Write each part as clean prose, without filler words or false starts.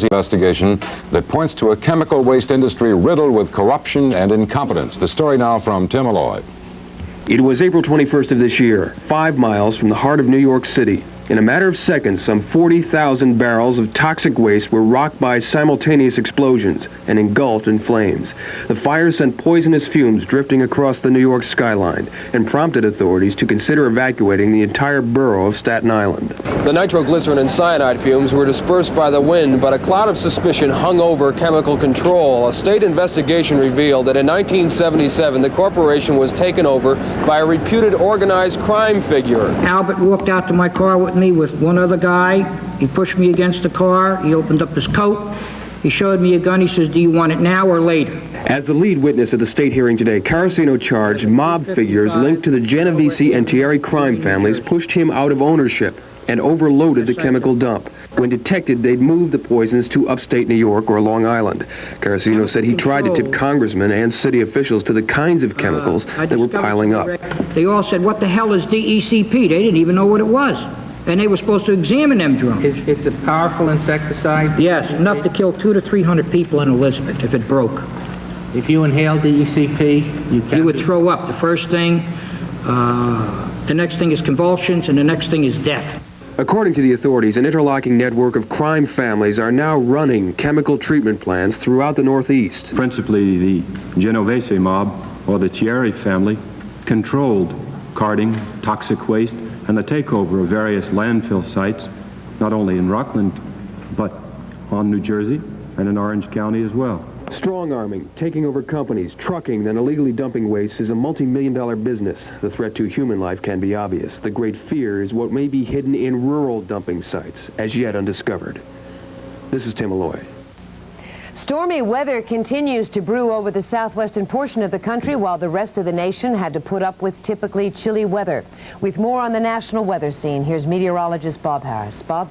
Jersey investigation that points to a chemical waste industry riddled with corruption and incompetence. The story now from Tim Alloy. It was April 21st of this year, 5 miles from the heart of New York City. In a matter of seconds, some 40,000 barrels of toxic waste were rocked by simultaneous explosions and engulfed in flames. The fire sent poisonous fumes drifting across the New York skyline and prompted authorities to consider evacuating the entire borough of Staten Island. The nitroglycerin and cyanide fumes were dispersed by the wind, but a cloud of suspicion hung over chemical control. A state investigation revealed that in 1977, the corporation was taken over by a reputed organized crime figure. Albert walked out to my car with me with one other guy. He pushed me against the car. He opened up his coat. He showed me a gun. He says, "Do you want it now or later?" As the lead witness at the state hearing today, Caracino charged mob figures linked to the Genovese and Thierry crime families pushed him out of ownership and overloaded the chemical dump. When detected, they'd moved the poisons to upstate New York or Long Island. Caracino said he tried to tip congressmen and city officials to the kinds of chemicals that were piling up. They all said, "What the hell is DECP?" They didn't even know what it was. And they were supposed to examine them drums. It's a powerful insecticide? Yes, enough to kill 200 to 300 people in Elizabeth if it broke. If you inhale DECP, you would throw up. The first thing, the next thing is convulsions, and the next thing is death. According to the authorities, an interlocking network of crime families are now running chemical treatment plants throughout the Northeast. Principally, the Genovese mob, or the Thierry family, controlled carting, toxic waste, and the takeover of various landfill sites, not only in Rockland, but on New Jersey and in Orange County as well. Strong-arming, taking over companies, trucking, then illegally dumping waste is a multi-million-dollar business. The threat to human life can be obvious. The great fear is what may be hidden in rural dumping sites, as yet undiscovered. This is Tim Alloy. Stormy weather continues to brew over the southwestern portion of the country while the rest of the nation had to put up with typically chilly weather. With more on the national weather scene, here's meteorologist Bob Harris. Bob?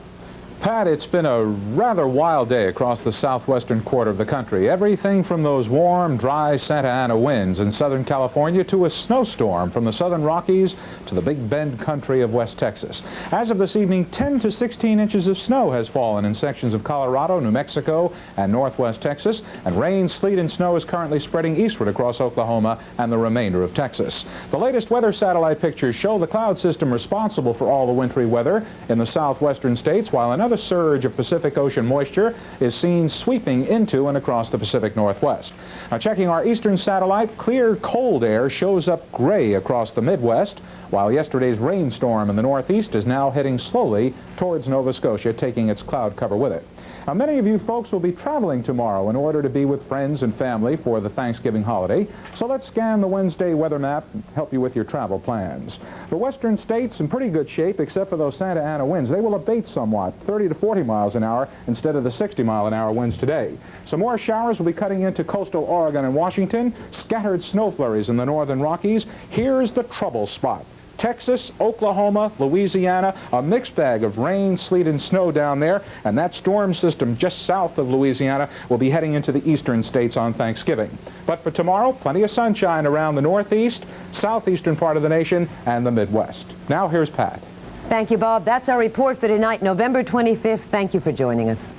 Pat, it's been a rather wild day across the southwestern quarter of the country. Everything from those warm, dry Santa Ana winds in Southern California to a snowstorm from the southern Rockies to the Big Bend country of West Texas. As of this evening, 10 to 16 inches of snow has fallen in sections of Colorado, New Mexico, and northwest Texas, and rain, sleet, and snow is currently spreading eastward across Oklahoma and the remainder of Texas. The latest weather satellite pictures show the cloud system responsible for all the wintry weather in the southwestern states, while another surge of Pacific Ocean moisture is seen sweeping into and across the Pacific Northwest. Now, checking our eastern satellite, clear cold air shows up gray across the Midwest, while yesterday's rainstorm in the Northeast is now heading slowly towards Nova Scotia, taking its cloud cover with it. Now, many of you folks will be traveling tomorrow in order to be with friends and family for the Thanksgiving holiday, so let's scan the Wednesday weather map and help you with your travel plans. The western states in pretty good shape except for those Santa Ana winds. They will abate somewhat, 30 to 40 miles an hour instead of the 60-mile-an-hour winds today. Some more showers will be cutting into coastal Oregon and Washington, scattered snow flurries in the northern Rockies. Here's the trouble spot. Texas, Oklahoma, Louisiana, a mixed bag of rain, sleet, and snow down there, and that storm system just south of Louisiana will be heading into the eastern states on Thanksgiving. But for tomorrow, plenty of sunshine around the northeast, southeastern part of the nation, and the Midwest. Now here's Pat. Thank you, Bob. That's our report for tonight, November 25th. Thank you for joining us.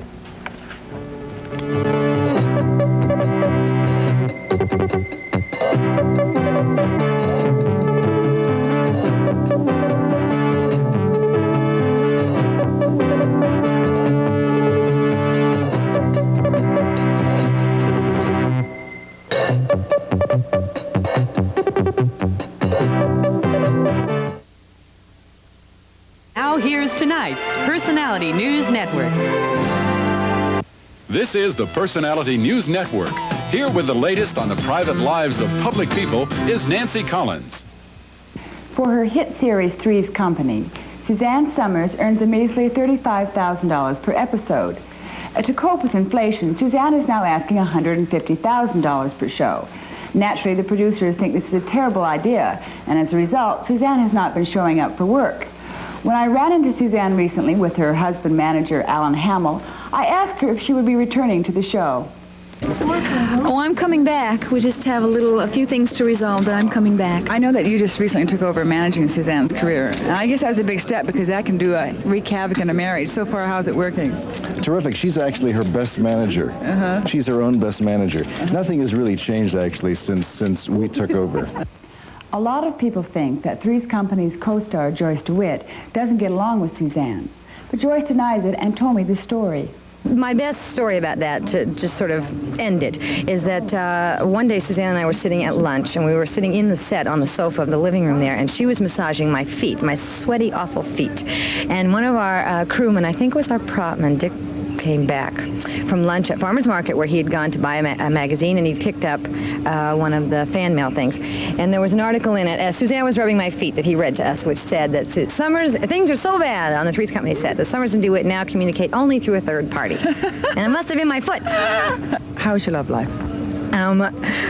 Now here's tonight's Personality News Network. This is the Personality News Network. Here with the latest on the private lives of public people is Nancy Collins. For her hit series Three's Company, Suzanne Summers earns a measly $35,000 per episode. To cope with inflation, Suzanne is now asking $150,000 per show. Naturally, the producers think this is a terrible idea, and as a result, Suzanne has not been showing up for work. When I ran into Suzanne recently with her husband manager, Alan Hamill, I asked her if she would be returning to the show. Oh, I'm coming back. We just have a few things to resolve, but I'm coming back. I know that you just recently took over managing Suzanne's career. And I guess that's a big step because that can wreak havoc in a marriage. So far, how's it working? Terrific. She's actually her best manager. She's her own best manager. Nothing has really changed, actually, since we took over. A lot of people think that Three's Company's co-star, Joyce DeWitt, doesn't get along with Suzanne. But Joyce denies it and told me this story. My best story about that, to just sort of end it, is that one day Suzanne and I were sitting at lunch, and we were sitting in the set on the sofa of the living room there, and she was massaging my feet, my sweaty, awful feet. And one of our crewmen, I think it was our propman, Dick, came back from lunch at Farmer's Market where he had gone to buy a magazine, and he picked up one of the fan mail things. And there was an article in it as Suzanne was rubbing my feet that he read to us, which said that things are so bad on the Three's Company set that Summers and DeWitt now communicate only through a third party. And it must have been my foot. How's your love life?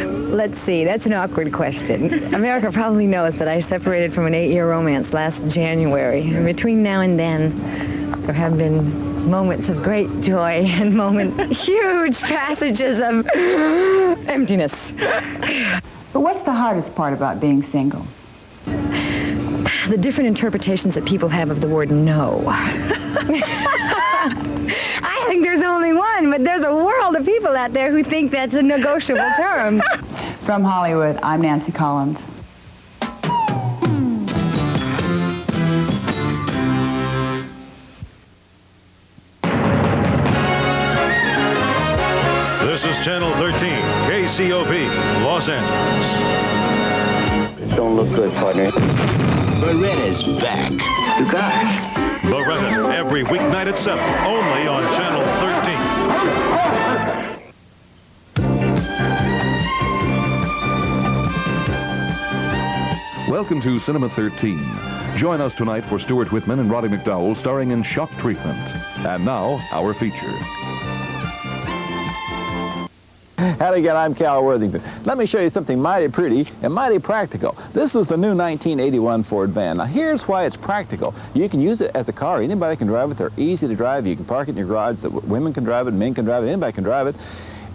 Let's see, that's an awkward question. America probably knows that I separated from an 8-year romance last January. And between now and then, there have been moments of great joy and huge passages of emptiness. But what's the hardest part about being single? The different interpretations that people have of the word no. I think there's only one, but there's a world of people out there who think that's a negotiable term. From Hollywood, I'm Nancy Collins. This is Channel 13, KCOP, Los Angeles. This don't look good, partner. Beretta's back. You got it. Beretta, every weeknight at 7, only on Channel 13. Welcome to Cinema 13. Join us tonight for Stuart Whitman and Roddy McDowell starring in Shock Treatment. And now, our feature. Howdy again, I'm Cal Worthington. Let me show you something mighty pretty and mighty practical. This is the new 1981 Ford van. Now here's why it's practical. You can use it as a car. Anybody can drive it. They're easy to drive. You can park it in your garage. Women can drive it, men can drive it, anybody can drive it.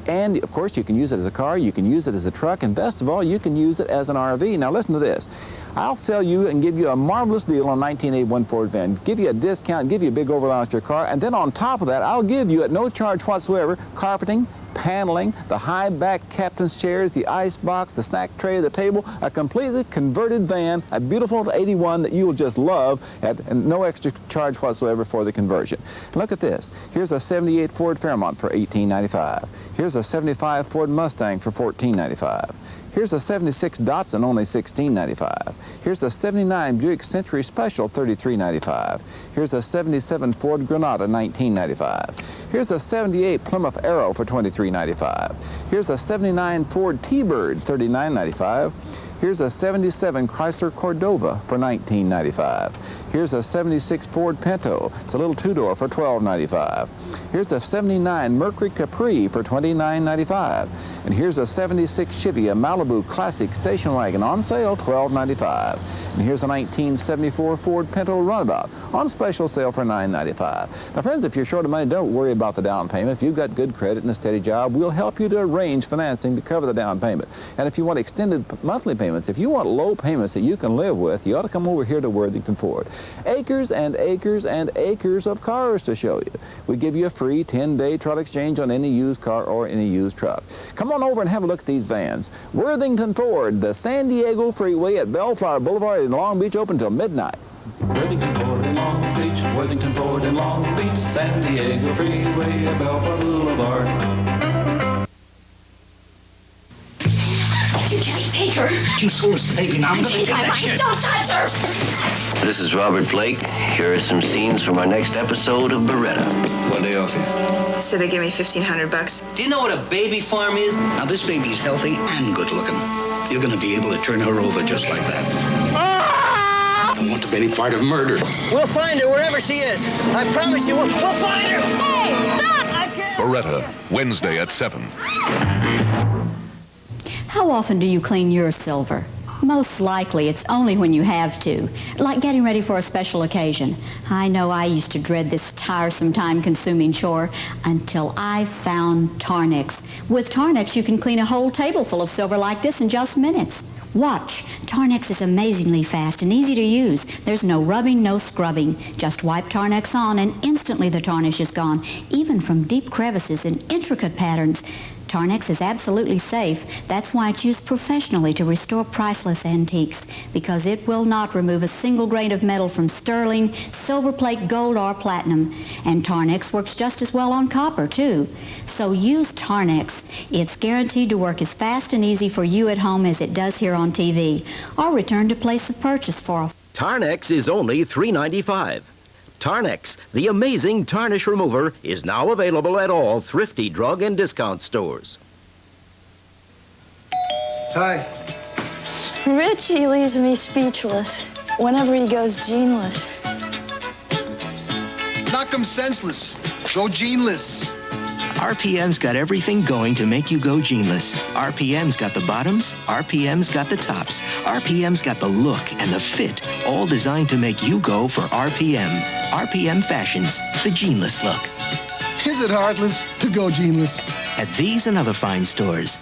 And of course you can use it as a car, you can use it as a truck, and best of all, you can use it as an RV. Now listen to this. I'll sell you and give you a marvelous deal on 1981 Ford van. Give you a discount, give you a big overallowance to your car, and then on top of that, I'll give you at no charge whatsoever carpeting, paneling, the high back captain's chairs, the ice box, the snack tray, the table, a completely converted van, a beautiful 81 that you will just love at no extra charge whatsoever for the conversion. Look at this. Here's a 78 Ford Fairmont for $18.95. Here's a 75 Ford Mustang for $14.95. Here's a 76 Datsun, only $16.95. Here's a 79 Buick Century Special, $33.95. Here's a 77 Ford Granada, $19.95. Here's a 78 Plymouth Arrow for $23.95. Here's a 79 Ford T-Bird, $39.95. Here's a 77 Chrysler Cordova for $19.95. Here's a 76 Ford Pinto. It's a little two-door for $12.95. Here's a 79 Mercury Capri for $29.95. And here's a 76 Chevy, a Malibu Classic station wagon on sale, $12.95. And here's a 1974 Ford Pinto Runabout on special sale for $9.95. Now, friends, if you're short of money, don't worry about the down payment. If you've got good credit and a steady job, we'll help you to arrange financing to cover the down payment. And if you want extended monthly payments, if you want low payments that you can live with, you ought to come over here to Worthington Ford. Acres and acres and acres of cars to show you. We give you a free 10-day truck exchange on any used car or any used truck. Come on over and have a look at these vans. Worthington Ford, the San Diego Freeway at Bellflower Boulevard in Long Beach, open till midnight. Worthington Ford in Long Beach, Worthington Ford in Long Beach, San Diego Freeway at Bellflower Boulevard. You can't take her. You foolish baby, now I'm gonna Change get my that mind. kid. Don't touch her. This is Robert Blake. Here are some scenes from our next episode of Beretta. What they offer you? So they give me $1,500. Do you know what a baby farm is? Now this baby's healthy and good looking. You're gonna be able to turn her over just like that. I don't want to be any part of murder. We'll find her wherever she is. I promise you, we'll find her. Hey, stop! Beretta, Wednesday at 7. How often do you clean your silver? Most likely, it's only when you have to, like getting ready for a special occasion. I know I used to dread this tiresome, time-consuming chore until I found Tarnex. With Tarnex, you can clean a whole table full of silver like this in just minutes. Watch. Tarnex is amazingly fast and easy to use. There's no rubbing, no scrubbing. Just wipe Tarnex on and instantly the tarnish is gone, even from deep crevices and intricate patterns. Tarnex is absolutely safe. That's why it's used professionally to restore priceless antiques, because it will not remove a single grain of metal from sterling, silver plate, gold, or platinum. And Tarnex works just as well on copper, too. So use Tarnex. It's guaranteed to work as fast and easy for you at home as it does here on TV. Or return to place of purchase for a... Tarnex is only $3.95. Tarnex, the amazing tarnish remover, is now available at all thrifty drug and discount stores. Hi. Richie leaves me speechless whenever he goes geneless. Knock 'em senseless. Go geneless. RPM's got everything going to make you go geneless. RPM's got the bottoms, RPM's got the tops, RPM's got the look and the fit, all designed to make you go for RPM. RPM Fashions, the geneless look. Is it heartless to go geneless? At these and other fine stores.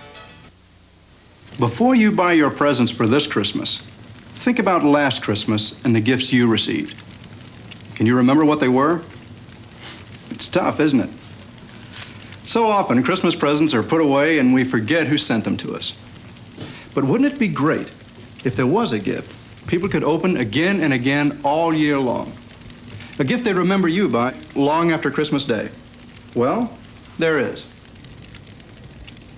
Before you buy your presents for this Christmas, think about last Christmas and the gifts you received. Can you remember what they were? It's tough, isn't it? So often, Christmas presents are put away and we forget who sent them to us. But wouldn't it be great if there was a gift people could open again and again all year long? A gift they'd remember you by long after Christmas Day. Well, there is.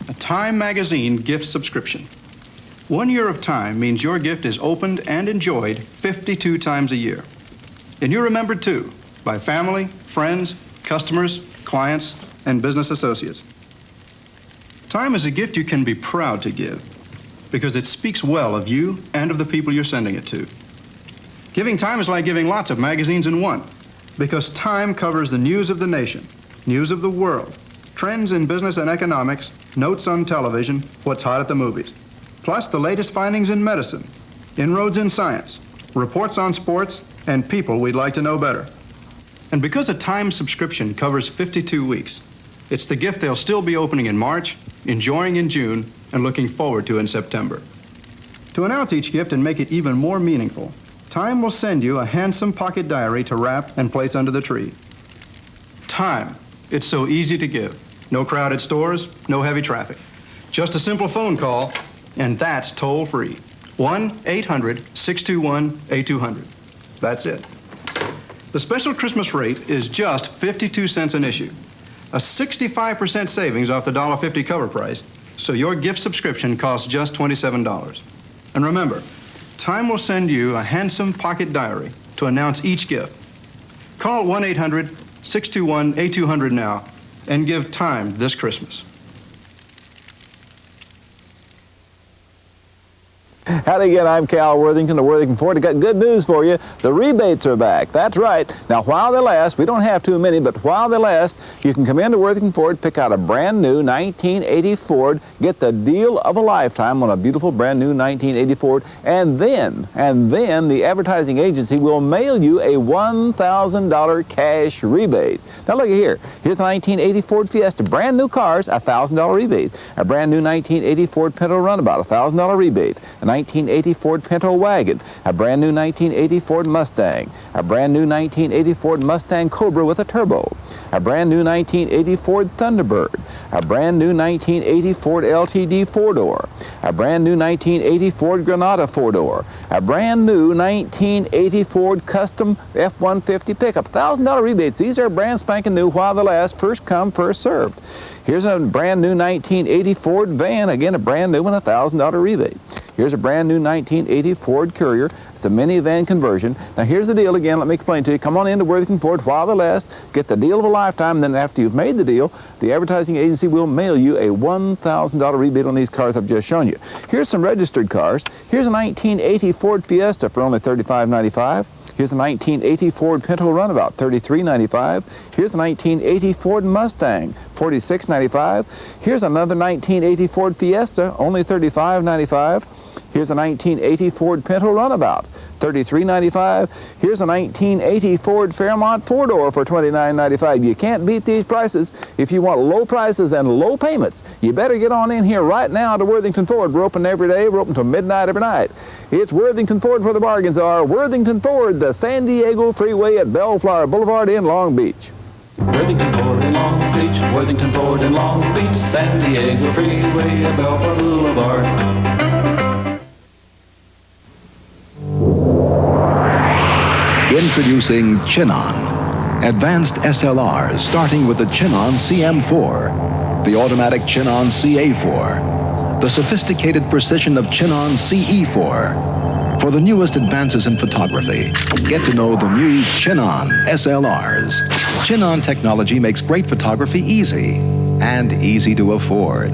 A Time magazine gift subscription. 1 year of Time means your gift is opened and enjoyed 52 times a year. And you're remembered too, by family, friends, customers, clients, and business associates. Time is a gift you can be proud to give because it speaks well of you and of the people you're sending it to. Giving Time is like giving lots of magazines in one because Time covers the news of the nation, news of the world, trends in business and economics, notes on television, what's hot at the movies, plus the latest findings in medicine, inroads in science, reports on sports, and people we'd like to know better. And because a Time subscription covers 52 weeks, it's the gift they'll still be opening in March, enjoying in June, and looking forward to in September. To announce each gift and make it even more meaningful, Time will send you a handsome pocket diary to wrap and place under the tree. Time. It's so easy to give. No crowded stores, no heavy traffic. Just a simple phone call, and that's toll-free. 1-800-621-8200. That's it. The special Christmas rate is just 52 cents an issue. A 65% savings off the $1.50 cover price, so your gift subscription costs just $27. And remember, Time will send you a handsome pocket diary to announce each gift. Call 1-800-621-8200 now and give Time this Christmas. Howdy again, I'm Cal Worthington of Worthington Ford. I got good news for you. The rebates are back. That's right. Now, while they last, we don't have too many, but while they last, you can come into Worthington Ford, pick out a brand new 1980 Ford, get the deal of a lifetime on a beautiful brand new 1980 Ford, and then the advertising agency will mail you a $1,000 cash rebate. Now, look at here. Here's the 1980 Ford Fiesta. Brand new cars, a $1,000 rebate. A brand new 1980 Ford Pinto Runabout, a $1,000 rebate. A 1980 Ford Pinto Wagon, a brand new 1980 Ford Mustang, a brand new 1980 Ford Mustang Cobra with a turbo, a brand new 1980 Ford Thunderbird, a brand new 1980 Ford LTD 4-door, a brand new 1980 Ford Granada 4-door, a brand new 1980 Ford Custom F-150 pickup. $1,000 rebates. These are brand spanking new while they last, first come, first served. Here's a brand new 1980 Ford van, again a brand new one, a $1,000 rebate. Here's a brand new 1980 Ford Courier. It's a minivan conversion. Now here's the deal again, let me explain to you. Come on into Worthington Ford while they last, get the deal of a lifetime, then after you've made the deal, the advertising agency will mail you a $1,000 rebate on these cars I've just shown you. Here's some registered cars. Here's a 1980 Ford Fiesta for only $35.95. Here's the 1980 Ford Pinto Runabout, $33.95. Here's the 1980 Ford Mustang, $46.95. Here's another 1980 Ford Fiesta, only $35.95. Here's a 1980 Ford Pinto Runabout, $33.95. Here's a 1980 Ford Fairmont four-door for $29.95. You can't beat these prices. If you want low prices and low payments, you better get on in here right now to Worthington Ford. We're open every day. We're open till midnight every night. It's Worthington Ford where the bargains are. Worthington Ford, the San Diego Freeway at Bellflower Boulevard in Long Beach. Worthington Ford in Long Beach, Worthington Ford in Long Beach, San Diego Freeway at Bellflower Boulevard. Introducing Chinon, advanced SLRs starting with the Chinon CM4, the automatic Chinon CA4, the sophisticated precision of Chinon CE4. For the newest advances in photography, get to know the new Chinon SLRs. Chinon technology makes great photography easy and easy to afford.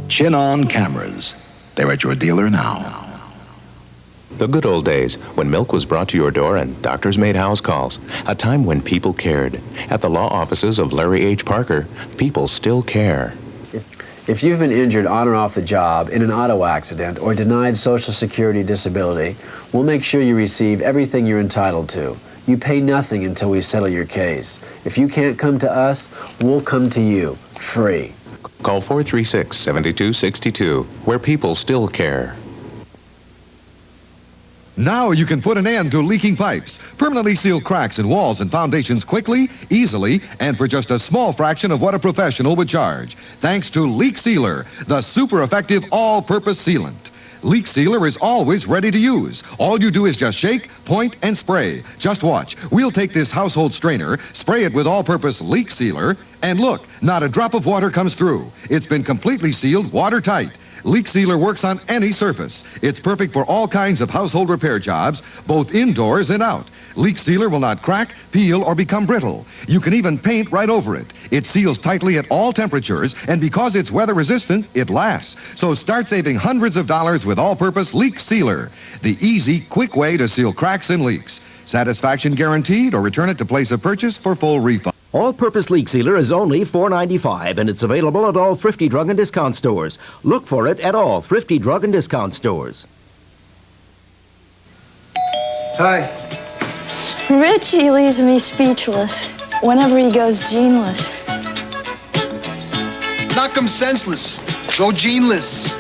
Chinon cameras. They're at your dealer now. The good old days when milk was brought to your door and doctors made house calls. A time when people cared. At the law offices of Larry H. Parker, people still care. If you've been injured on or off the job in an auto accident or denied Social Security disability, we'll make sure you receive everything you're entitled to. You pay nothing until we settle your case. If you can't come to us, we'll come to you, free. Call 436-7262, where people still care. Now you can put an end to leaking pipes. Permanently seal cracks in walls and foundations quickly, easily, and for just a small fraction of what a professional would charge. Thanks to Leak Sealer, the super effective all-purpose sealant. Leak Sealer is always ready to use. All you do is just shake, point, and spray. Just watch. We'll take this household strainer, spray it with all-purpose Leak Sealer, and look, not a drop of water comes through. It's been completely sealed, watertight. Leak Sealer works on any surface. It's perfect for all kinds of household repair jobs, both indoors and out. Leak Sealer will not crack, peel, or become brittle. You can even paint right over it. It seals tightly at all temperatures, and because it's weather resistant, it lasts. So start saving hundreds of dollars with all-purpose Leak Sealer, the easy, quick way to seal cracks and leaks. Satisfaction guaranteed, or return it to place of purchase for full refund. All-purpose leak sealer is only $4.95, and it's available at all Thrifty Drug and Discount stores. Look for it at all Thrifty Drug and Discount stores. Hi. Richie leaves me speechless whenever he goes jeanless. Knock 'em senseless. Go jeanless.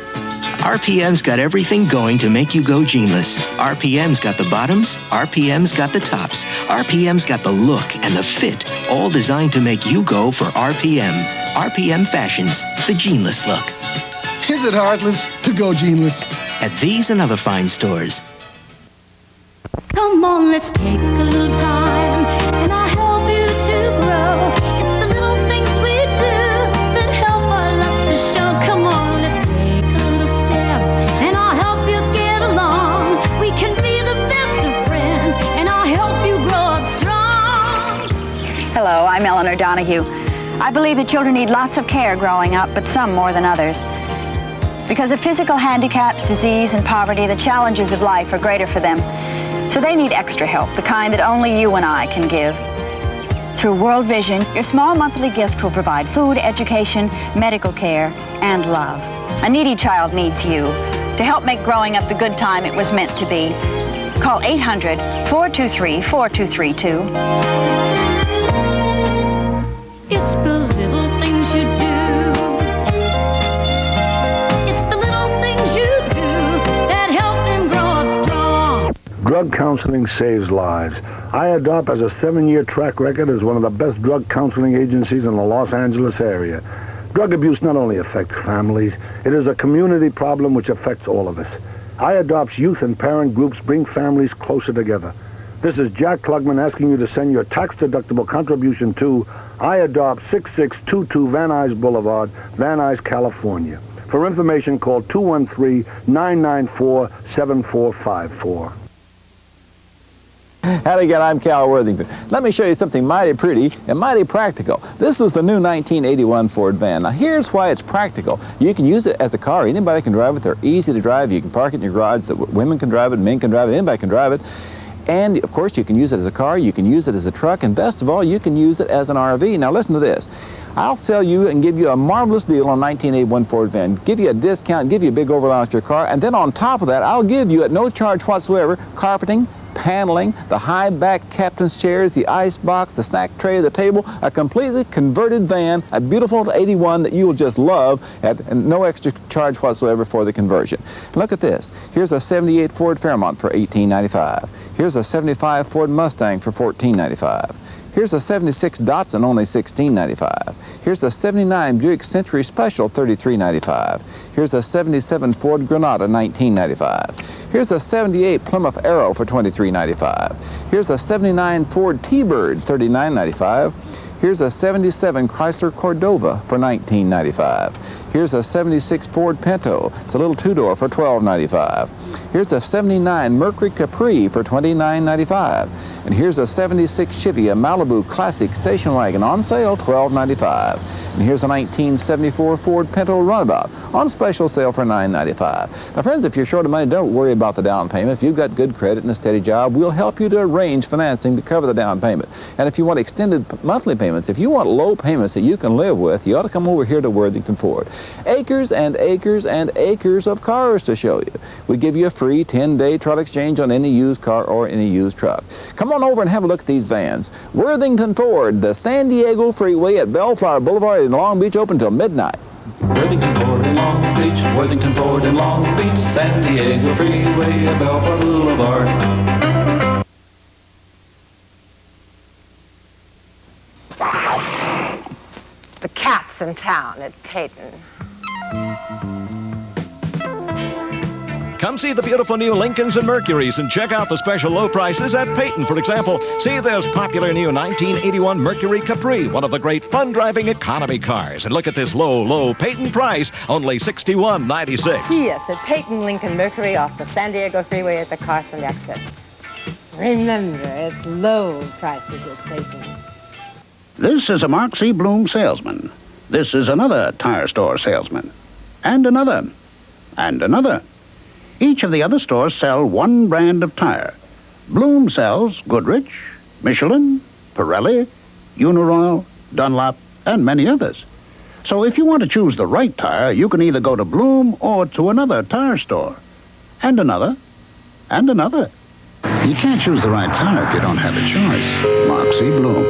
RPM's got everything going to make you go jeanless. RPM's got the bottoms, RPM's got the tops. RPM's got the look and the fit, all designed to make you go for RPM. RPM fashions the jeanless look. Is it heartless to go jeanless? At these and other fine stores. Come on, let's take a little time, and I'll help you to grow. It's the little things we do that help our love to show. Come on, let's take a little step, and I'll help you get along. We can be the best of friends, and I'll help you grow up strong. Hello, I'm Eleanor Donahue. I believe that children need lots of care growing up, but some more than others. Because of physical handicaps, disease, and poverty, the challenges of life are greater for them. So they need extra help, the kind that only you and I can give. Through World Vision, your small monthly gift will provide food, education, medical care, and love. A needy child needs you to help make growing up the good time it was meant to be. Call 800-423-4232. It's the little things you do. Drug counseling saves lives. IADOP has a 7-year track record as one of the best drug counseling agencies in the Los Angeles area. Drug abuse not only affects families, it is a community problem which affects all of us. IADOP's youth and parent groups bring families closer together. This is Jack Klugman asking you to send your tax-deductible contribution to IADOP 6622 Van Nuys Boulevard, Van Nuys, California. For information, call 213-994-7454. Howdy again, I'm Cal Worthington. Let me show you something mighty pretty and mighty practical. This is the new 1981 Ford van. Now here's why it's practical. You can use it as a car. Anybody can drive it. They're easy to drive. You can park it in your garage. Women can drive it, men can drive it, anybody can drive it. And of course you can use it as a car, you can use it as a truck, and best of all, you can use it as an RV. Now listen to this. I'll sell you and give you a marvelous deal on 1981 Ford van. Give you a discount, give you a big overallowance for your car, and then on top of that, I'll give you at no charge whatsoever carpeting, paneling, the high back captain's chairs, the ice box, the snack tray, the table, a completely converted van, a beautiful 81 that you will just love at no extra charge whatsoever for the conversion. Look at this. Here's a 78 Ford Fairmont for $18.95. Here's a 75 Ford Mustang for $14.95. Here's a 76 Datsun, only $16.95. Here's a 79 Buick Century Special, $33.95. Here's a 77 Ford Granada, $19.95. Here's a 78 Plymouth Arrow for $23.95. Here's a 79 Ford T-Bird, $39.95. Here's a 77 Chrysler Cordova for $19.95. Here's a 76 Ford Pinto. It's a little two-door for $12.95. Here's a 79 Mercury Capri for $29.95. And here's a 76 Chevy, a Malibu Classic station wagon on sale, $12.95. And here's a 1974 Ford Pinto Runabout on special sale for $9.95. Now, friends, if you're short of money, don't worry about the down payment. If you've got good credit and a steady job, we'll help you to arrange financing to cover the down payment. And if you want extended monthly payments, if you want low payments that you can live with, you ought to come over here to Worthington Ford. Acres and acres and acres of cars to show you. We give you a free 10-day trial exchange on any used car or any used truck. Come on over and have a look at these vans. Worthington Ford, the San Diego Freeway at Bellflower Boulevard in Long Beach, open till midnight. Worthington Ford in Long Beach, Worthington Ford in Long Beach, San Diego Freeway at Bellflower Boulevard. The cat's in town at Peyton. Come see the beautiful new Lincolns and Mercurys and check out the special low prices at Peyton. For example, see this popular new 1981 Mercury Capri, one of the great fun-driving economy cars. And look at this low Peyton price, only $61.96. See us at Peyton Lincoln Mercury off the San Diego Freeway at the Carson exit. Remember, it's low prices at Peyton. This is a Mark C. Bloom salesman. This is another tire store salesman. And another. And another. Each of the other stores sell one brand of tire. Bloom sells Goodrich, Michelin, Pirelli, Uniroyal, Dunlop, and many others. So if you want to choose the right tire, you can either go to Bloom or to another tire store. And another. And another. You can't choose the right tire if you don't have a choice. Mark C. Bloom.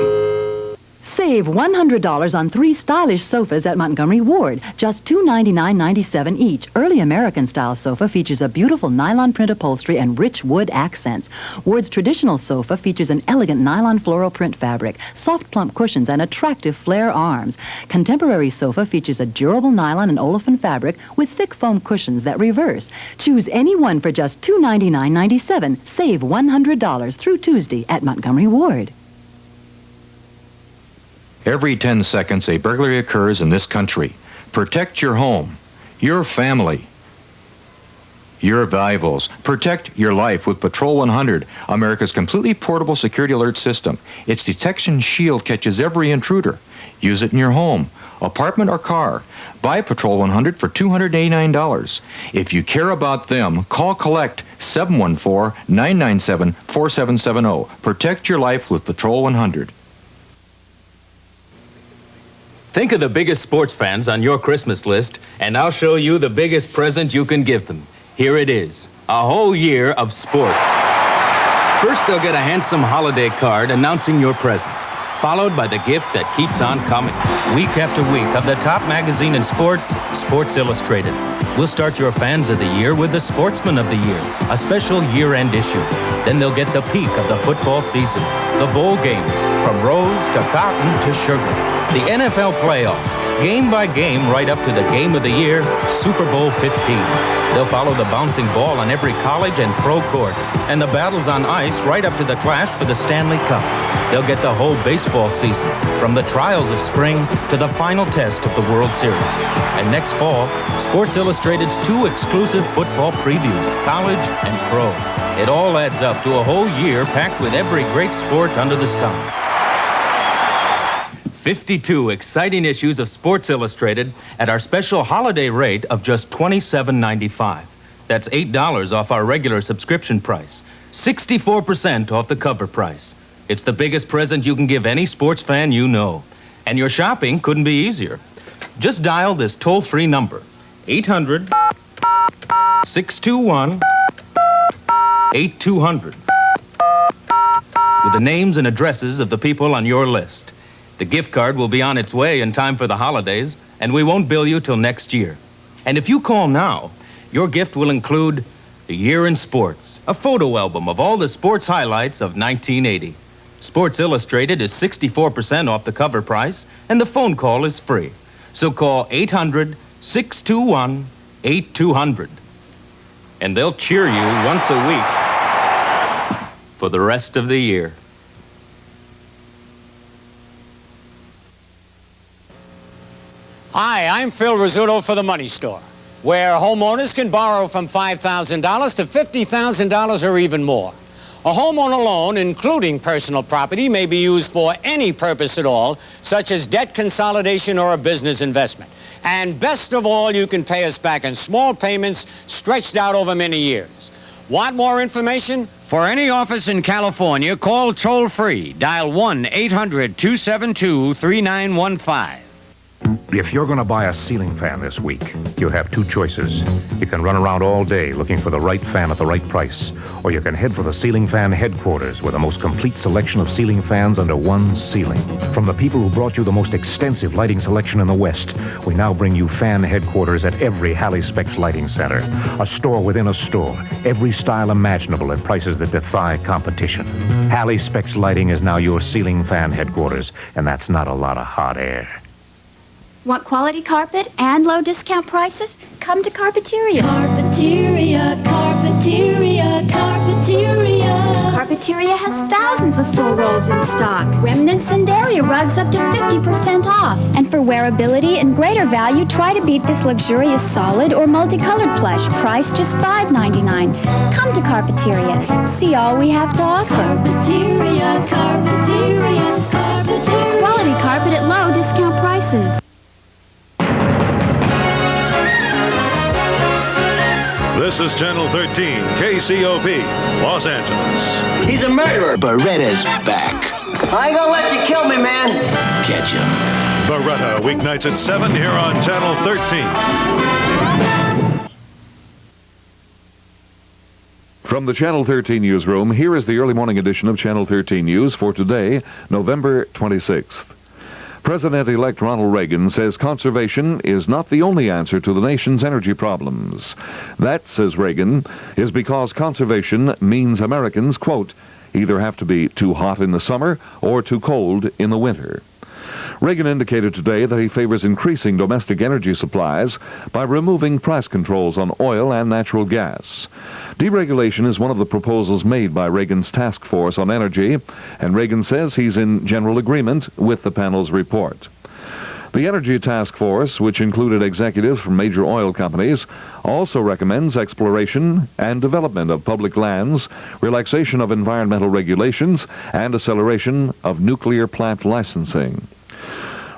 Save $100 on 3 stylish sofas at Montgomery Ward, just $299.97 each. Early American-style sofa features a beautiful nylon print upholstery and rich wood accents. Ward's traditional sofa features an elegant nylon floral print fabric, soft plump cushions, and attractive flare arms. Contemporary sofa features a durable nylon and olefin fabric with thick foam cushions that reverse. Choose any one for just $299.97. Save $100 through Tuesday at Montgomery Ward. Every 10 seconds, a burglary occurs in this country. Protect your home, your family, your valuables. Protect your life with Patrol 100, America's completely portable security alert system. Its detection shield catches every intruder. Use it in your home, apartment, or car. Buy Patrol 100 for $289. If you care about them, call Collect 714-997-4770. Protect your life with Patrol 100. Think of the biggest sports fans on your Christmas list, and I'll show you the biggest present you can give them. Here it is, a whole year of sports. First, they'll get a handsome holiday card announcing your present, followed by the gift that keeps on coming. Week after week of the top magazine in sports, Sports Illustrated. We'll start your fans of the year with the Sportsman of the Year, a special year-end issue. Then they'll get the peak of the football season, the bowl games, from rose to cotton to sugar. The NFL playoffs, game by game right up to the game of the year, Super Bowl 15. They'll follow the bouncing ball on every college and pro court, and the battles on ice right up to the clash for the Stanley Cup. They'll get the whole baseball season, from the trials of spring to the final test of the World Series. And next fall, Sports Illustrated's 2 exclusive football previews, college and pro. It all adds up to a whole year packed with every great sport under the sun. 52 exciting issues of Sports Illustrated at our special holiday rate of just $27.95. That's $8 off our regular subscription price, 64% off the cover price. It's the biggest present you can give any sports fan you know. And your shopping couldn't be easier. Just dial this toll-free number, 800-621-8200, with the names and addresses of the people on your list. The gift card will be on its way in time for the holidays, and we won't bill you till next year. And if you call now, your gift will include a year in sports, a photo album of all the sports highlights of 1980. Sports Illustrated is 64% off the cover price, and the phone call is free. So call 800-621-8200, and they'll cheer you once a week for the rest of the year. Hi, I'm Phil Rizzuto for the Money Store, where homeowners can borrow from $5,000 to $50,000 or even more. A homeowner loan, including personal property, may be used for any purpose at all, such as debt consolidation or a business investment. And best of all, you can pay us back in small payments stretched out over many years. Want more information? For any office in California, call toll-free. Dial 1-800-272-3915. If you're going to buy a ceiling fan this week, you have two choices. You can run around all day looking for the right fan at the right price, or you can head for the Ceiling Fan headquarters with the most complete selection of ceiling fans under one ceiling. From the people who brought you the most extensive lighting selection in the West, we now bring you fan headquarters at every Halley Specs lighting center. A store within a store, every style imaginable at prices that defy competition. Halley Specs Lighting is now your ceiling fan headquarters, and that's not a lot of hot air. Want quality carpet and low discount prices? Come to Carpeteria. Carpeteria, Carpeteria, Carpeteria. Carpeteria has thousands of full rolls in stock. Remnants and area rugs up to 50% off. And for wearability and greater value, try to beat this luxurious solid or multicolored plush, priced just $5.99. Come to Carpeteria. See all we have to offer. Carpeteria, Carpeteria, Carpeteria. Quality carpet at low discount prices. This is Channel 13, KCOP, Los Angeles. He's a murderer. Beretta's back. I ain't gonna let you kill me, man. Catch him. Beretta, weeknights at 7 here on Channel 13. From the Channel 13 newsroom, here is the early morning edition of Channel 13 News for today, November 26th. President-elect Ronald Reagan says conservation is not the only answer to the nation's energy problems. That, says Reagan, is because conservation means Americans, quote, either have to be too hot in the summer or too cold in the winter. Reagan indicated today that he favors increasing domestic energy supplies by removing price controls on oil and natural gas. Deregulation is one of the proposals made by Reagan's task force on energy, and Reagan says he's in general agreement with the panel's report. The Energy Task Force, which included executives from major oil companies, also recommends exploration and development of public lands, relaxation of environmental regulations, and acceleration of nuclear plant licensing.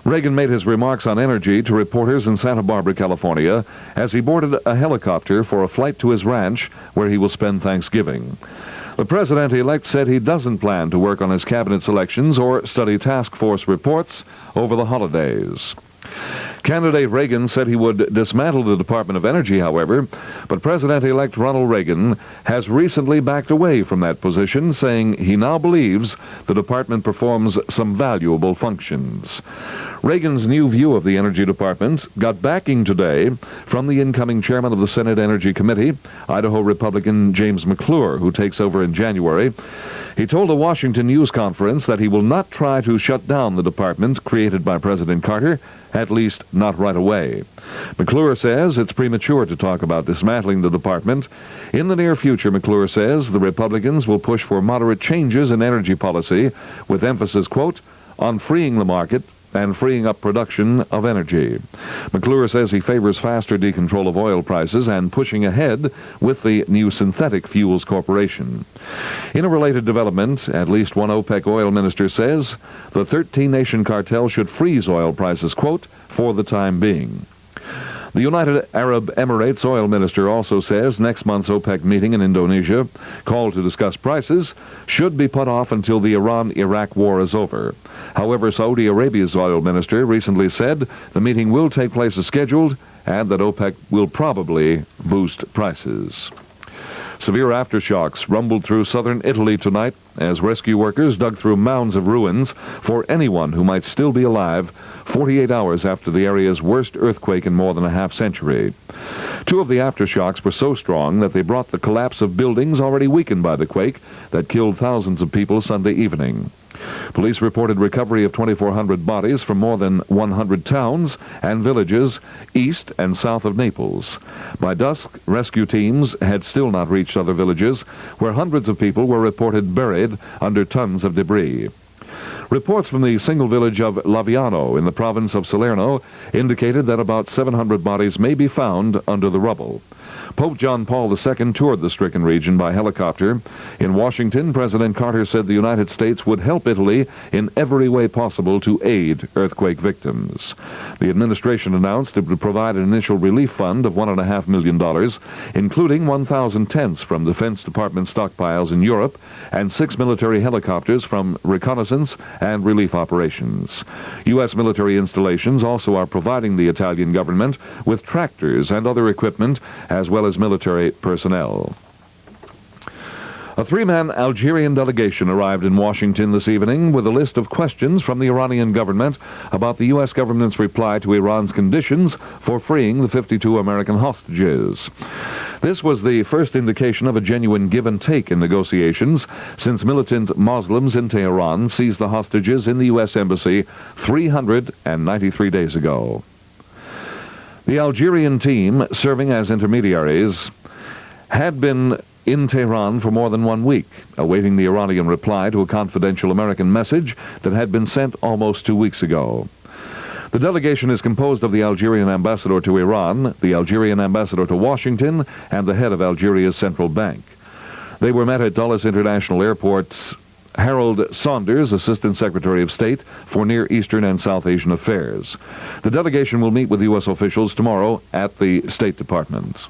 Reagan made his remarks on energy to reporters in Santa Barbara, California, as he boarded a helicopter for a flight to his ranch, where he will spend Thanksgiving. The president-elect said he doesn't plan to work on his cabinet selections or study task force reports over the holidays. Candidate Reagan said he would dismantle the Department of Energy, however, but President-elect Ronald Reagan has recently backed away from that position, saying he now believes the department performs some valuable functions. Reagan's new view of the Energy Department got backing today from the incoming chairman of the Senate Energy Committee, Idaho Republican James McClure, who takes over in January. He told a Washington news conference that he will not try to shut down the department created by President Carter, at least not right away. McClure says it's premature to talk about dismantling the department. In the near future, McClure says, the Republicans will push for moderate changes in energy policy, with emphasis, quote, on freeing the market and freeing up production of energy. McClure says he favors faster decontrol of oil prices and pushing ahead with the new Synthetic Fuels Corporation. In a related development, at least one OPEC oil minister says the 13-nation cartel should freeze oil prices, quote, for the time being. The United Arab Emirates oil minister also says next month's OPEC meeting in Indonesia, called to discuss prices, should be put off until the Iran-Iraq war is over. However, Saudi Arabia's oil minister recently said the meeting will take place as scheduled and that OPEC will probably boost prices. Severe aftershocks rumbled through southern Italy tonight as rescue workers dug through mounds of ruins for anyone who might still be alive 48 hours after the area's worst earthquake in more than a half-century. Two of the aftershocks were so strong that they brought the collapse of buildings already weakened by the quake that killed thousands of people Sunday evening. Police reported recovery of 2,400 bodies from more than 100 towns and villages east and south of Naples. By dusk, rescue teams had still not reached other villages, where hundreds of people were reported buried under tons of debris. Reports from the single village of Laviano in the province of Salerno indicated that about 700 bodies may be found under the rubble. Pope John Paul II toured the stricken region by helicopter. In Washington, President Carter said the United States would help Italy in every way possible to aid earthquake victims. The administration announced it would provide an initial relief fund of $1.5 million, including 1,000 tents from Defense Department stockpiles in Europe and 6 military helicopters from reconnaissance and relief operations. U.S. military installations also are providing the Italian government with tractors and other equipment, as well as military personnel. A three-man Algerian delegation arrived in Washington this evening with a list of questions from the Iranian government about the U.S. government's reply to Iran's conditions for freeing the 52 American hostages. This was the first indication of a genuine give-and-take in negotiations since militant Muslims in Tehran seized the hostages in the U.S. Embassy 393 days ago. The Algerian team, serving as intermediaries, had been in Tehran for more than 1 week, awaiting the Iranian reply to a confidential American message that had been sent almost 2 weeks ago. The delegation is composed of the Algerian ambassador to Iran, the Algerian ambassador to Washington, and the head of Algeria's central bank. They were met at Dulles International Airport's Harold Saunders, Assistant Secretary of State for Near Eastern and South Asian Affairs. The delegation will meet with U.S. officials tomorrow at the State Department.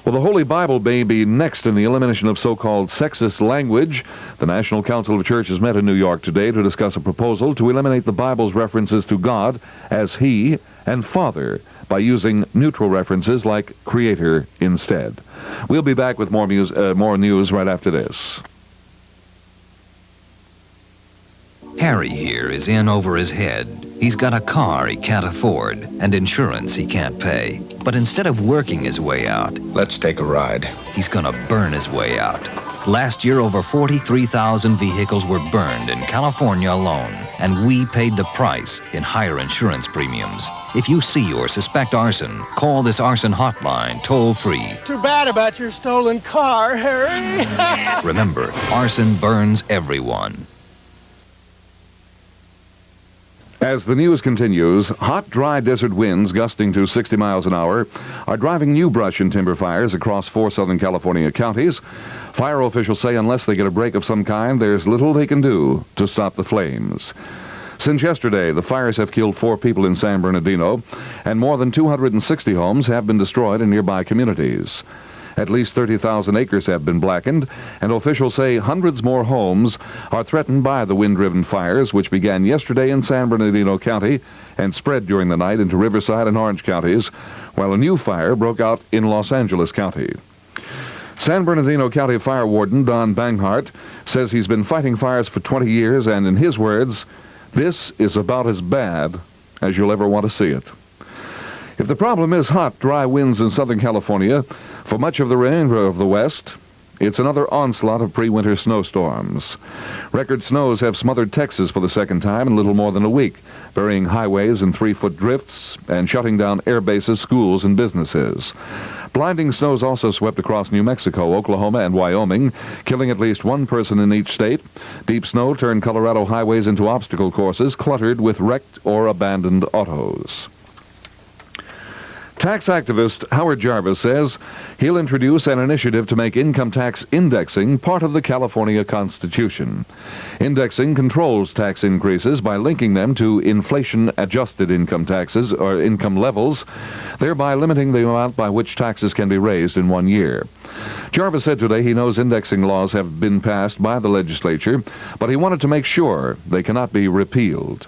Well, the Holy Bible may be next in the elimination of so-called sexist language. The National Council of Churches met in New York today to discuss a proposal to eliminate the Bible's references to God as He and Father by using neutral references like Creator instead. We'll be back with more news right after this. Harry here is in over his head. He's got a car he can't afford and insurance he can't pay. But instead of working his way out, let's take a ride. He's gonna burn his way out. Last year, over 43,000 vehicles were burned in California alone, and we paid the price in higher insurance premiums. If you see or suspect arson, call this arson hotline toll-free. Too bad about your stolen car, Harry. Remember, arson burns everyone. As the news continues, hot, dry desert winds gusting to 60 miles an hour are driving new brush and timber fires across 4 Southern California counties. Fire officials say unless they get a break of some kind, there's little they can do to stop the flames. Since yesterday, the fires have killed 4 people in San Bernardino, and more than 260 homes have been destroyed in nearby communities. At least 30,000 acres have been blackened, and officials say hundreds more homes are threatened by the wind-driven fires, which began yesterday in San Bernardino County and spread during the night into Riverside and Orange counties, while a new fire broke out in Los Angeles County. San Bernardino County Fire Warden Don Banghart says he's been fighting fires for 20 years, and in his words, this is about as bad as you'll ever want to see it. If the problem is hot, dry winds in Southern California, for much of the remainder of the West, it's another onslaught of pre-winter snowstorms. Record snows have smothered Texas for the second time in little more than a week, burying highways in 3-foot drifts and shutting down air bases, schools, and businesses. Blinding snows also swept across New Mexico, Oklahoma, and Wyoming, killing at least 1 person in each state. Deep snow turned Colorado highways into obstacle courses cluttered with wrecked or abandoned autos. Tax activist Howard Jarvis says he'll introduce an initiative to make income tax indexing part of the California Constitution. Indexing controls tax increases by linking them to inflation-adjusted income taxes or income levels, thereby limiting the amount by which taxes can be raised in 1 year. Jarvis said today he knows indexing laws have been passed by the legislature, but he wanted to make sure they cannot be repealed.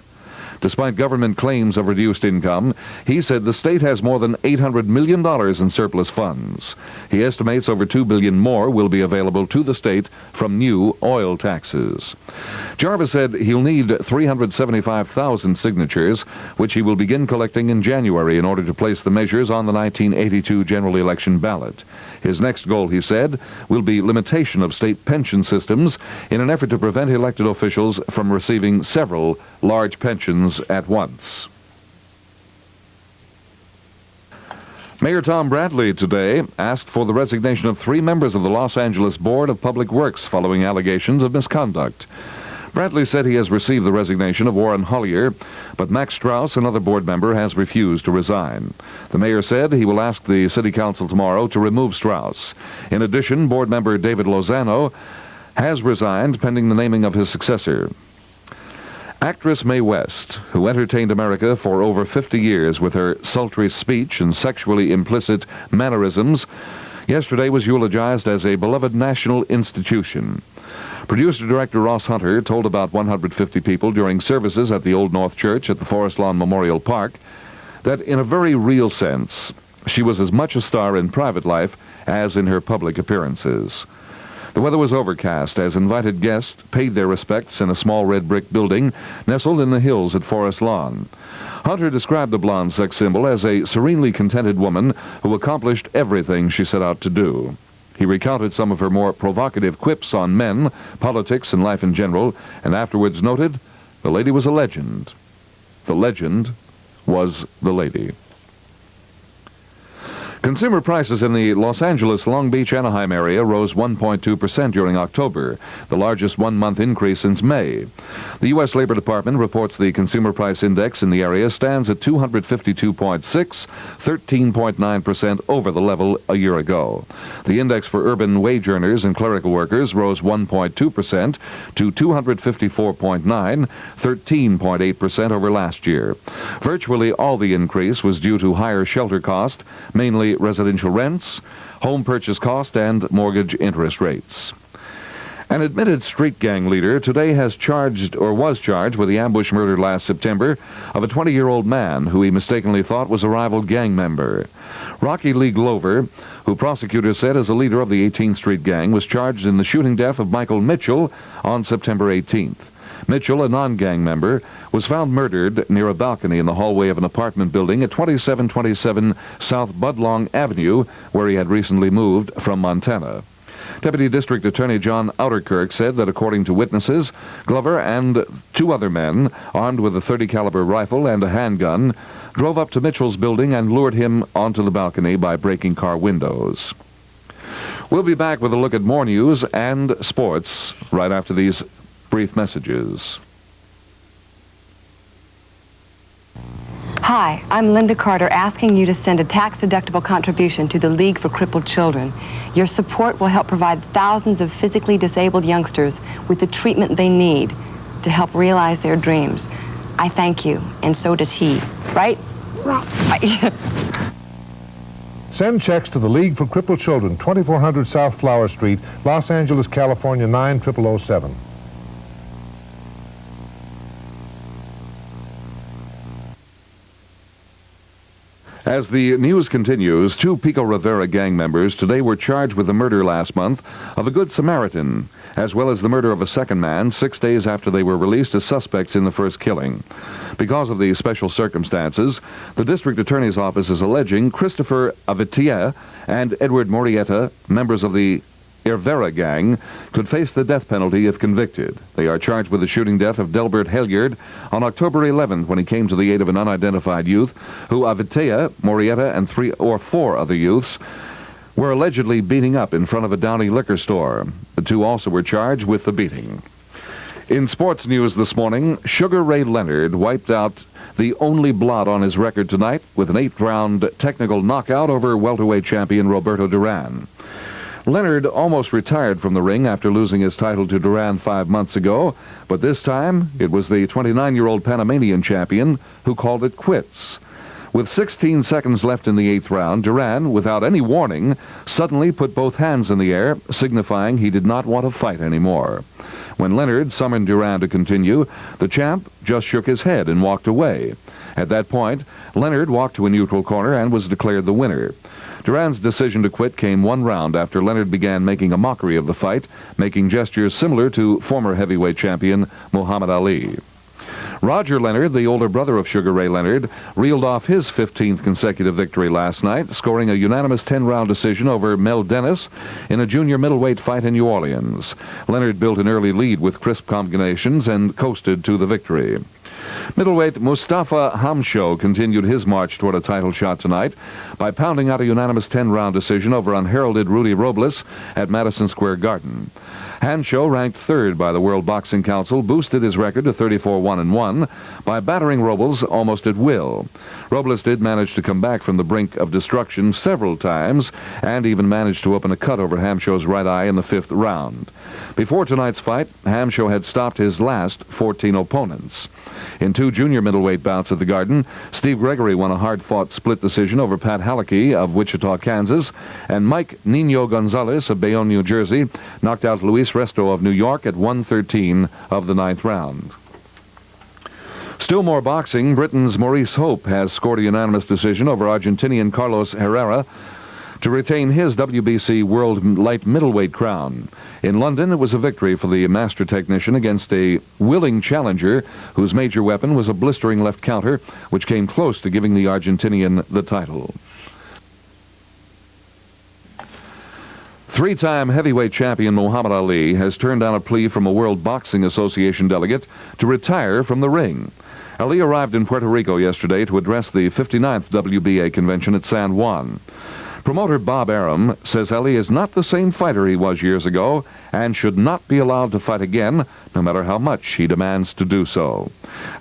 Despite government claims of reduced income, he said the state has more than $800 million in surplus funds. He estimates over $2 billion more will be available to the state from new oil taxes. Jarvis said he'll need 375,000 signatures, which he will begin collecting in January in order to place the measures on the 1982 general election ballot. His next goal, he said, will be limitation of state pension systems in an effort to prevent elected officials from receiving several large pensions at once. Mayor Tom Bradley today asked for the resignation of 3 members of the Los Angeles Board of Public Works following allegations of misconduct. Bradley said he has received the resignation of Warren Hollier, but Max Strauss, another board member, has refused to resign. The mayor said he will ask the city council tomorrow to remove Strauss. In addition, board member David Lozano has resigned pending the naming of his successor. Actress Mae West, who entertained America for over 50 years with her sultry speech and sexually implicit mannerisms, yesterday was eulogized as a beloved national institution. Producer-director Ross Hunter told about 150 people during services at the Old North Church at the Forest Lawn Memorial Park that in a very real sense, she was as much a star in private life as in her public appearances. The weather was overcast as invited guests paid their respects in a small red brick building nestled in the hills at Forest Lawn. Hunter described the blonde sex symbol as a serenely contented woman who accomplished everything she set out to do. He recounted some of her more provocative quips on men, politics, and life in general, and afterwards noted, the lady was a legend. The legend was the lady. Consumer prices in the Los Angeles, Long Beach, Anaheim area rose 1.2% during October, the largest one-month increase since May. The U.S. Labor Department reports the consumer price index in the area stands at 252.6, 13.9% over the level a year ago. The index for urban wage earners and clerical workers rose 1.2% to 254.9, 13.8% over last year. Virtually all the increase was due to higher shelter cost, mainly residential rents, home purchase cost, and mortgage interest rates. An admitted street gang leader today was charged with the ambush murder last September of a 20-year-old man who he mistakenly thought was a rival gang member. Rocky Lee Glover, who prosecutors said is a leader of the 18th Street Gang, was charged in the shooting death of Michael Mitchell on September 18th. Mitchell, a non-gang member, was found murdered near a balcony in the hallway of an apartment building at 2727 South Budlong Avenue, where he had recently moved from Montana. Deputy District Attorney John Outerkirk said that according to witnesses, Glover and 2 other men, armed with a .30 caliber rifle and a handgun, drove up to Mitchell's building and lured him onto the balcony by breaking car windows. We'll be back with a look at more news and sports right after these brief messages. Hi, I'm Linda Carter asking you to send a tax-deductible contribution to the League for Crippled Children. Your support will help provide thousands of physically disabled youngsters with the treatment they need to help realize their dreams. I thank you, and so does he. Right? Right. Send checks to the League for Crippled Children, 2400 South Flower Street, Los Angeles, California, 90007. As the news continues, 2 Pico Rivera gang members today were charged with the murder last month of a Good Samaritan, as well as the murder of a second man 6 days after they were released as suspects in the first killing. Because of the special circumstances, the district attorney's office is alleging Christopher Avitia and Edward Morietta, members of the Rivera gang, could face the death penalty if convicted. They are charged with the shooting death of Delbert Helyard on October 11th when he came to the aid of an unidentified youth who Avitea, Morietta, and 3 or 4 other youths were allegedly beating up in front of a Downey liquor store. The 2 also were charged with the beating. In sports news this morning, Sugar Ray Leonard wiped out the only blot on his record tonight with an 8th-round technical knockout over welterweight champion Roberto Duran. Leonard almost retired from the ring after losing his title to Duran 5 months ago, but this time it was the 29-year-old Panamanian champion who called it quits. With 16 seconds left in the 8th round, Duran, without any warning, suddenly put both hands in the air, signifying he did not want to fight anymore. When Leonard summoned Duran to continue, the champ just shook his head and walked away. At that point, Leonard walked to a neutral corner and was declared the winner. Duran's decision to quit came 1 round after Leonard began making a mockery of the fight, making gestures similar to former heavyweight champion Muhammad Ali. Roger Leonard, the older brother of Sugar Ray Leonard, reeled off his 15th consecutive victory last night, scoring a unanimous 10-round decision over Mel Dennis in a junior middleweight fight in New Orleans. Leonard built an early lead with crisp combinations and coasted to the victory. Middleweight Mustafa Hamsho continued his march toward a title shot tonight by pounding out a unanimous 10-round decision over unheralded Rudy Robles at Madison Square Garden. Hamsho, ranked 3rd by the World Boxing Council, boosted his record to 34-1-1 by battering Robles almost at will. Robles did manage to come back from the brink of destruction several times and even managed to open a cut over Hamsho's right eye in the 5th round. Before tonight's fight, Hamsho had stopped his last 14 opponents. In 2 junior middleweight bouts at the Garden, Steve Gregory won a hard-fought split decision over Pat Hallecky of Wichita, Kansas, and Mike Nino Gonzalez of Bayonne, New Jersey, knocked out Luis Resto of New York at 1:13 of the 9th round. Still more boxing, Britain's Maurice Hope has scored a unanimous decision over Argentinian Carlos Herrera to retain his WBC World Light Middleweight crown. In London, it was a victory for the master technician against a willing challenger whose major weapon was a blistering left counter, which came close to giving the Argentinian the title. 3-time heavyweight champion Muhammad Ali has turned down a plea from a World Boxing Association delegate to retire from the ring. Ali arrived in Puerto Rico yesterday to address the 59th WBA convention at San Juan. Promoter Bob Arum says Ali is not the same fighter he was years ago and should not be allowed to fight again, no matter how much he demands to do so.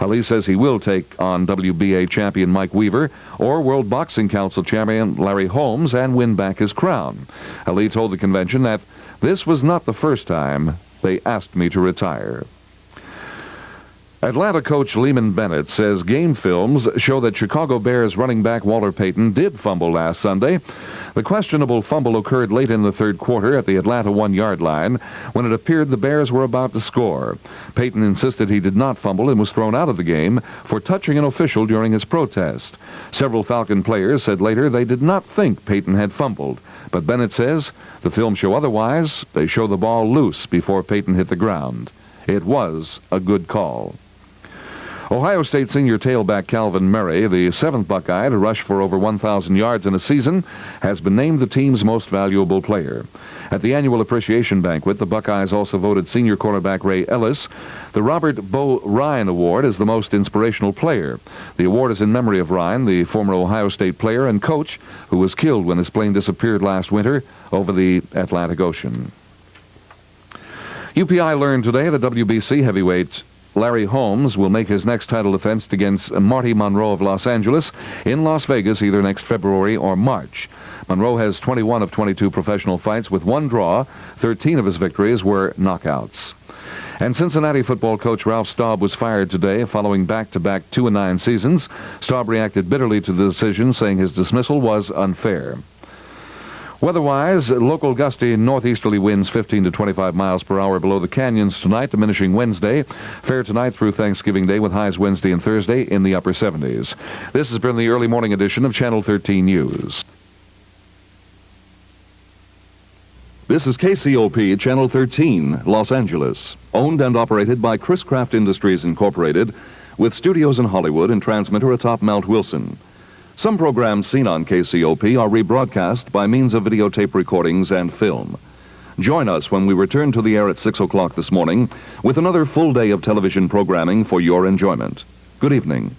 Ali says he will take on WBA champion Mike Weaver or World Boxing Council champion Larry Holmes and win back his crown. Ali told the convention that this was not the first time they asked me to retire. Atlanta coach Lehman Bennett says game films show that Chicago Bears running back Walter Payton did fumble last Sunday. The questionable fumble occurred late in the 3rd quarter at the Atlanta 1-yard line when it appeared the Bears were about to score. Payton insisted he did not fumble and was thrown out of the game for touching an official during his protest. Several Falcon players said later they did not think Payton had fumbled, but Bennett says the films show otherwise. They show the ball loose before Payton hit the ground. It was a good call. Ohio State senior tailback Calvin Murray, the 7th Buckeye to rush for over 1,000 yards in a season, has been named the team's most valuable player. At the annual appreciation banquet, the Buckeyes also voted senior cornerback Ray Ellis the Robert Bo Ryan Award as the most inspirational player. The award is in memory of Ryan, the former Ohio State player and coach who was killed when his plane disappeared last winter over the Atlantic Ocean. UPI learned today that WBC heavyweight Larry Holmes will make his next title defense against Marty Monroe of Los Angeles in Las Vegas either next February or March. Monroe has 21 of 22 professional fights with 1 draw. 13 of his victories were knockouts. And Cincinnati football coach Ralph Staub was fired today following back-to-back 2-9 seasons. Staub reacted bitterly to the decision, saying his dismissal was unfair. Weather-wise, local gusty northeasterly winds 15 to 25 miles per hour below the canyons tonight, diminishing Wednesday. Fair tonight through Thanksgiving Day with highs Wednesday and Thursday in the upper 70s. This has been the early morning edition of Channel 13 News. This is KCOP Channel 13, Los Angeles, owned and operated by Chris Craft Industries Incorporated, with studios in Hollywood and transmitter atop Mount Wilson. Some programs seen on KCOP are rebroadcast by means of videotape recordings and film. Join us when we return to the air at 6 o'clock this morning with another full day of television programming for your enjoyment. Good evening.